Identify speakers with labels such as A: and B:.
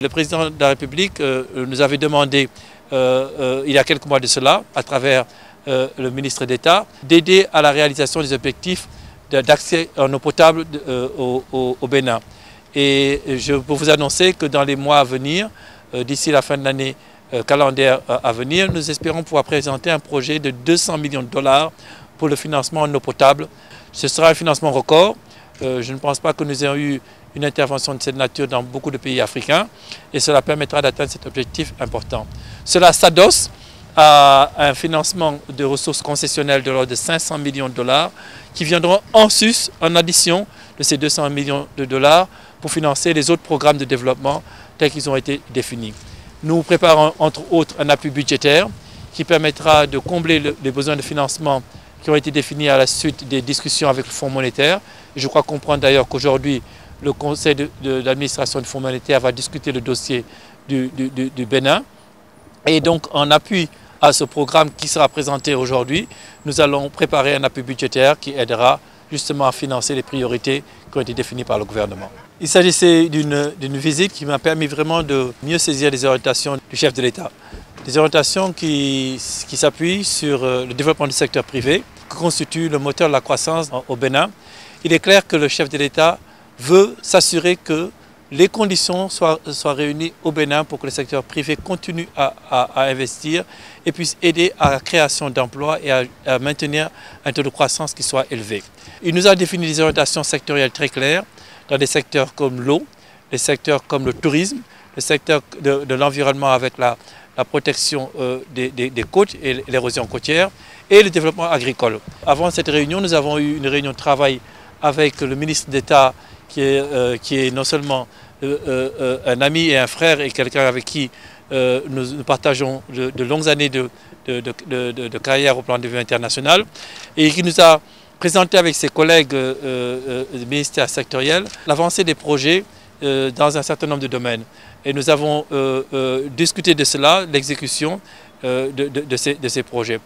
A: Le président de la République nous avait demandé, il y a quelques mois de cela, à travers le ministre d'État, d'aider à la réalisation des objectifs d'accès en eau potable au Bénin. Et je peux vous annoncer que dans les mois à venir, d'ici la fin de l'année calendaire à venir, nous espérons pouvoir présenter un projet de 200 millions de dollars pour le financement en eau potable. Ce sera un financement record. Je ne pense pas que nous ayons eu une intervention de cette nature dans beaucoup de pays africains et cela permettra d'atteindre cet objectif important. Cela s'adosse à un financement de ressources concessionnelles de l'ordre de 500 millions de dollars qui viendront en sus, en addition de ces 200 millions de dollars pour financer les autres programmes de développement tels qu'ils ont été définis. Nous préparons entre autres un appui budgétaire qui permettra de combler les besoins de financement qui ont été définis à la suite des discussions avec le Fonds monétaire. Je crois comprendre d'ailleurs qu'aujourd'hui, le conseil de l'administration du Fonds monétaire va discuter le dossier du Bénin. Et donc, en appui à ce programme qui sera présenté aujourd'hui, nous allons préparer un appui budgétaire qui aidera justement à financer les priorités qui ont été définies par le gouvernement. Il s'agissait d'une visite qui m'a permis vraiment de mieux saisir les orientations du chef de l'État. Des orientations qui s'appuient sur le développement du secteur privé, qui constitue le moteur de la croissance au Bénin. Il est clair que le chef de l'État veut s'assurer que les conditions soient réunies au Bénin pour que le secteur privé continue à investir et puisse aider à la création d'emplois et à maintenir un taux de croissance qui soit élevé. Il nous a défini des orientations sectorielles très claires dans des secteurs comme l'eau, des secteurs comme le tourisme, le secteur de l'environnement avec la protection des côtes et l'érosion côtière et le développement agricole. Avant cette réunion, nous avons eu une réunion de travail avec le ministre d'État qui est non seulement un ami et un frère et quelqu'un avec qui nous partageons de longues années de carrière au plan de vue international et qui nous a présenté avec ses collègues du ministère sectoriel l'avancée des projets dans un certain nombre de domaines. Et nous avons discuté de cela, l'exécution de ces projets.